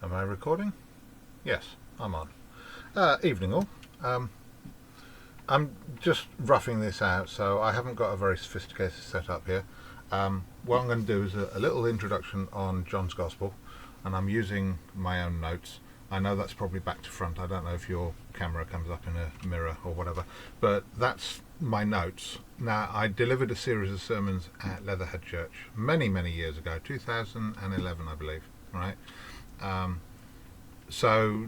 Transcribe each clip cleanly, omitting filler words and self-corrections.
Am I recording? Yes, I'm on. Evening all. I'm just roughing this out, so I haven't got a very sophisticated setup here. What I'm going to do is a little introduction on John's Gospel, and I'm using my own notes. I know that's probably back to front. I don't know if your camera comes up in a mirror or whatever, but that's my notes. Now, I delivered a series of sermons at Leatherhead Church many years ago, 2011 I believe, right? So,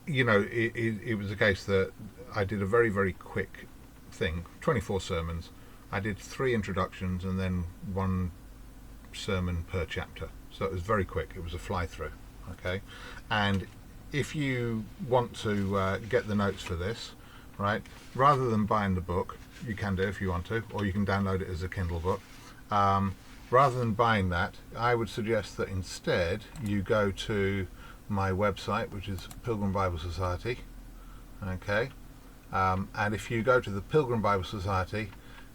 you know, it was a case that I did a very quick thing, 24 sermons. I did 3 introductions and then 1 sermon per chapter. So it was very quick. It was a fly through, okay? And if you want to get the notes for this, right, rather than buying the book, you can do if you want to, or you can download it as a Kindle book. Rather than buying that, I would suggest that instead you go to my website, which is Pilgrim Bible Society, okay, and if you go to the Pilgrim Bible Society,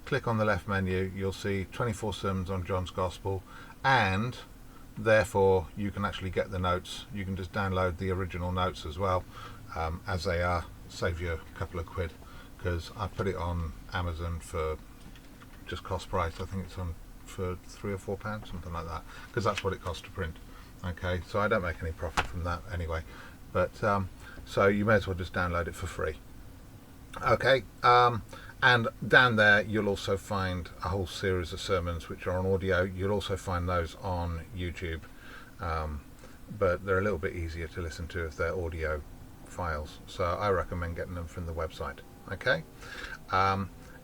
click on the left menu, you'll see 24 sermons on John's Gospel, and therefore you can actually get the notes. You can just download the original notes as well, as they are, save you a couple of quid, because I put it on Amazon for just cost price. I think it's on for £3 or £4, something like that, because that's what it costs to print. Okay, so I don't make any profit from that anyway, but so you may as well just download it for free. Okay, and down there you'll also find a whole series of sermons which are on audio. You'll also find those on YouTube, but they're a little bit easier to listen to if they're audio files, so I recommend getting them from the website. Okay,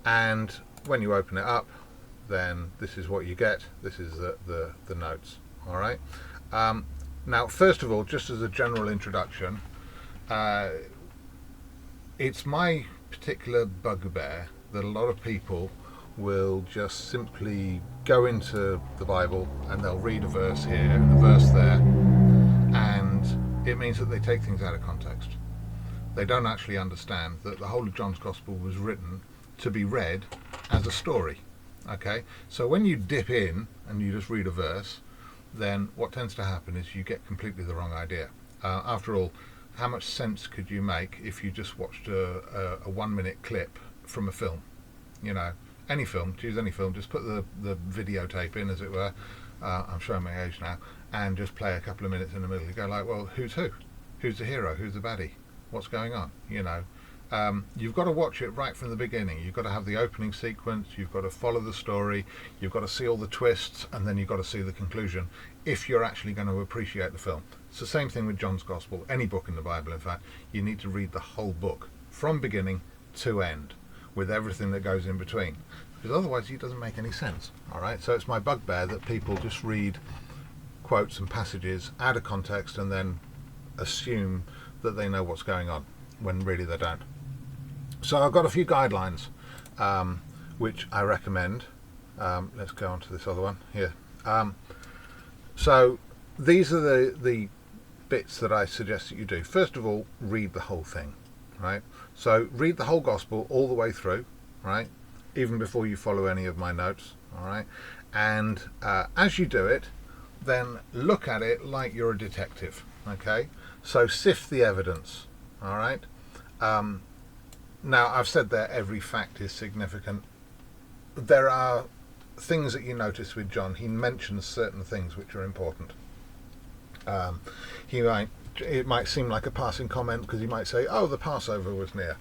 and when you open it up, then this is what you get. This is the notes. All right. Now, first of all, just as a general introduction, it's my particular bugbear that a lot of people will just simply go into the Bible and they'll read a verse here and a verse there, and it means that they take things out of context. They don't actually understand that the whole of John's Gospel was written to be read as a story. Okay, so when you dip in and you just read a verse, then what tends to happen is you get completely the wrong idea. After all, how much sense could you make if you just watched a 1-minute clip from a film? You know, any film, choose any film, just put the videotape in, as it were. I'm showing my age now, and just play a couple of minutes in the middle. You go like, well, who's who? Who's the hero? Who's the baddie? What's going on? You know. You've got to watch it right from the beginning. You've got to have the opening sequence, you've got to follow the story, you've got to see all the twists, and then you've got to see the conclusion if you're actually going to appreciate the film. It's the same thing with John's Gospel, any book in the Bible in fact. You need to read the whole book from beginning to end with everything that goes in between, because otherwise it doesn't make any sense. Alright, so it's my bugbear that people just read quotes and passages out of context and then assume that they know what's going on when really they don't. So I've got a few guidelines which I recommend. Let's go on to this other one here. So these are the bits that I suggest that you do. First of all, read the whole thing, right? So read the whole Gospel all the way through, right? Even before you follow any of my notes, all right? And as you do it, then look at it like you're a detective, okay? So sift the evidence, all right? Now, I've said that every fact is significant. There are things that you notice with John. He mentions certain things which are important. It might seem like a passing comment because he might say, oh, the Passover was near.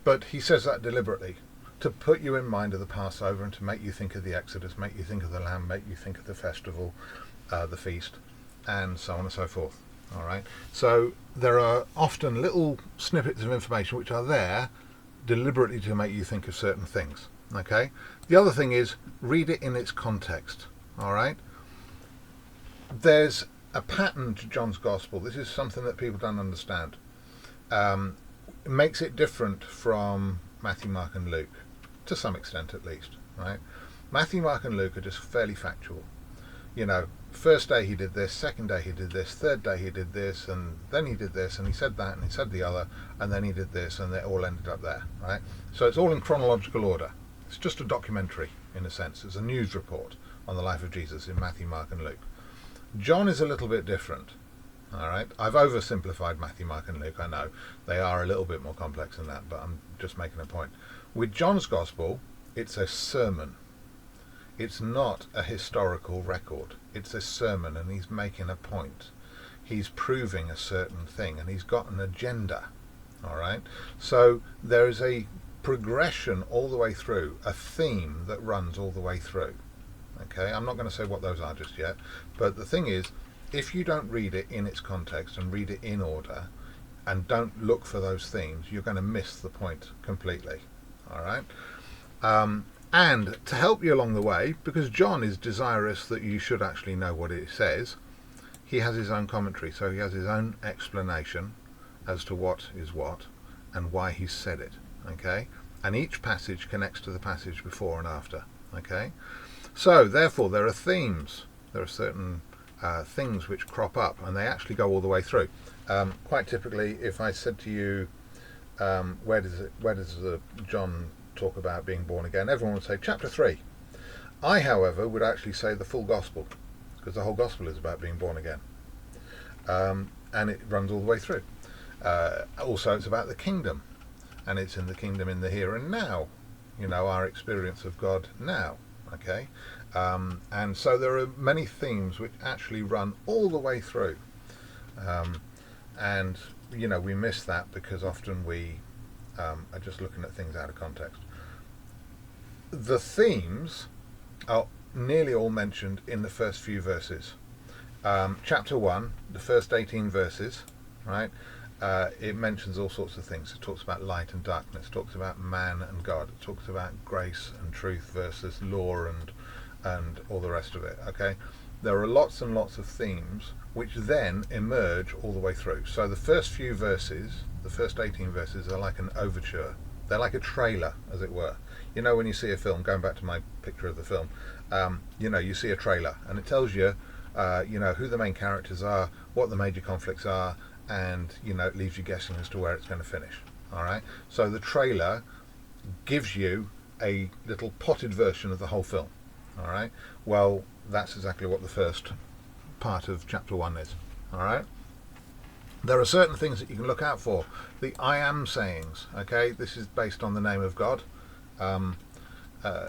But he says that deliberately to put you in mind of the Passover and to make you think of the Exodus, make you think of the Lamb, make you think of the festival, the feast, and so on and so forth. All right. So there are often little snippets of information which are there deliberately to make you think of certain things. Okay. The other thing is read it in its context. All right. There's a pattern to John's Gospel. This is something that people don't understand. It makes it different from Matthew, Mark, and Luke to some extent, at least. Right. Matthew, Mark, and Luke are just fairly factual. You know, first day he did this, second day he did this, third day he did this, and then he did this, and he said that, and he said the other, and then he did this, and it all ended up there, right? So it's all in chronological order. It's just a documentary, in a sense. It's a news report on the life of Jesus in Matthew, Mark, and Luke. John is a little bit different. All right, I've oversimplified Matthew, Mark, and Luke. I know they are a little bit more complex than that, but I'm just making a point. With John's Gospel, it's a sermon. It's not a historical record. It's a sermon, and he's making a point. He's proving a certain thing, and he's got an agenda. All right, so there is a progression all the way through, a theme that runs all the way through. Okay, I'm not going to say what those are just yet, but the thing is, if you don't read it in its context and read it in order and don't look for those themes, you're going to miss the point completely. All right, and to help you along the way, because John is desirous that you should actually know what it says, he has his own commentary, so he has his own explanation as to what is what and why he's said it. Okay, and each passage connects to the passage before and after. Okay, so therefore there are themes, there are certain things which crop up, and they actually go all the way through. Quite typically, if I said to you, where does John talk about being born again, everyone would say chapter 3. I, however, would actually say the full gospel, because the whole gospel is about being born again, and it runs all the way through. Also, it's about the kingdom, and it's in the kingdom in the here and now, our experience of God now. Okay, and so there are many themes which actually run all the way through, and we miss that because often we are just looking at things out of context. The themes are nearly all mentioned in the first few verses. Chapter 1, the first 18 verses, right? It mentions all sorts of things. It talks about light and darkness. It talks about man and God. It talks about grace and truth versus law and all the rest of it. Okay, there are lots and lots of themes which then emerge all the way through. So the first few verses, the first 18 verses, are like an overture. They're like a trailer, as it were. When you see a film, going back to my picture of the film, you see a trailer, and it tells you, who the main characters are, what the major conflicts are, and it leaves you guessing as to where it's going to finish. All right, so the trailer gives you a little potted version of the whole film. All right, well, that's exactly what the first part of chapter 1 is. All right, there are certain things that you can look out for. The I am sayings. Okay, this is based on the name of God.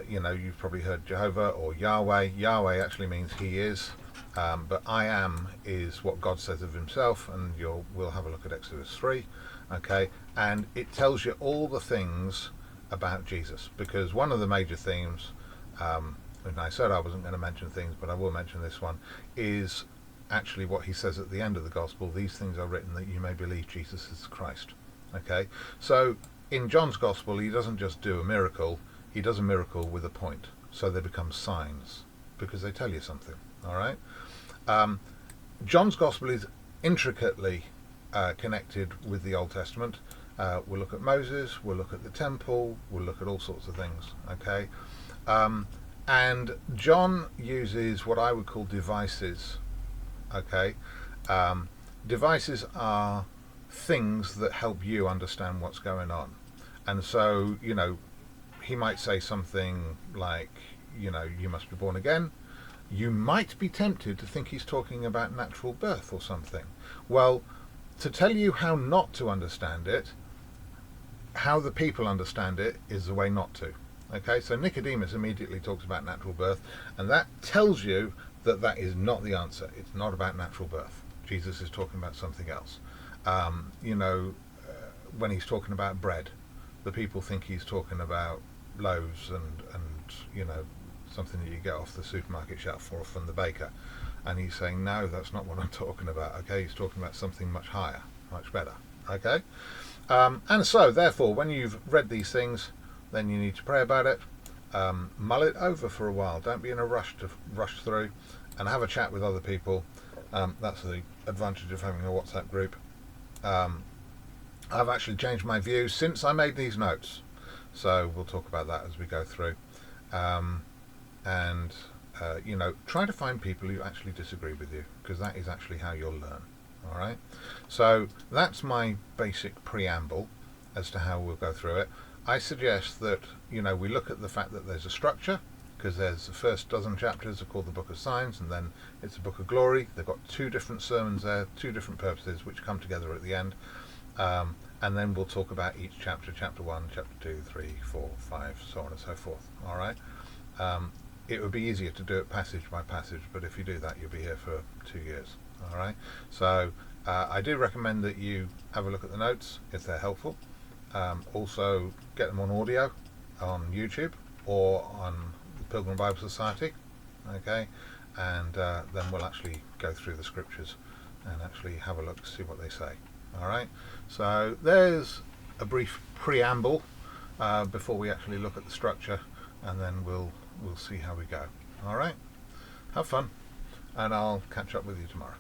You've probably heard Jehovah or Yahweh. Yahweh actually means he is. But I am is what God says of himself, and we'll have a look at Exodus 3, okay, and it tells you all the things about Jesus, because one of the major themes, and I said I wasn't going to mention things, but I will mention this one, is actually what he says at the end of the gospel: these things are written that you may believe Jesus is Christ. Okay, so in John's gospel, he doesn't just do a miracle, he does a miracle with a point, so they become signs, because they tell you something. All right. John's Gospel is intricately connected with the Old Testament. We'll look at Moses, we'll look at the temple, we'll look at all sorts of things, okay? And John uses what I would call devices, okay? Devices are things that help you understand what's going on. And so, he might say something like, you must be born again. You might be tempted to think he's talking about natural birth or something. Well, to tell you how not to understand it, how the people understand it is the way not to. Okay, so Nicodemus immediately talks about natural birth, and that tells you that that is not the answer. It's not about natural birth. Jesus is talking about something else. When he's talking about bread, the people think he's talking about loaves and something that you get off the supermarket shelf or from the baker, and he's saying, no, that's not what I'm talking about. Okay, he's talking about something much higher, much better. Okay, and so therefore, when you've read these things, then you need to pray about it, mull it over for a while. Don't be in a rush to rush through, and have a chat with other people. That's the advantage of having a WhatsApp group. I've actually changed my views since I made these notes, so we'll talk about that as we go through. And try to find people who actually disagree with you, because that is actually how you'll learn. All right, so that's my basic preamble as to how we'll go through it. I suggest that we look at the fact that there's a structure, because there's the first dozen chapters are called the Book of Signs, and then it's the Book of Glory. They've got two different sermons there, two different purposes, which come together at the end. And then we'll talk about each chapter, chapter 1, chapter 2, 3, 4, 5, so on and so forth. All right. It would be easier to do it passage by passage, but if you do that, you'll be here for 2 years. All right. So I do recommend that you have a look at the notes if they're helpful. Also, get them on audio on YouTube or on the Pilgrim Bible Society. Okay, and then we'll actually go through the scriptures and actually have a look, see what they say. All right. So there's a brief preamble before we actually look at the structure, and then we'll see how we go. All right. Have fun, and I'll catch up with you tomorrow.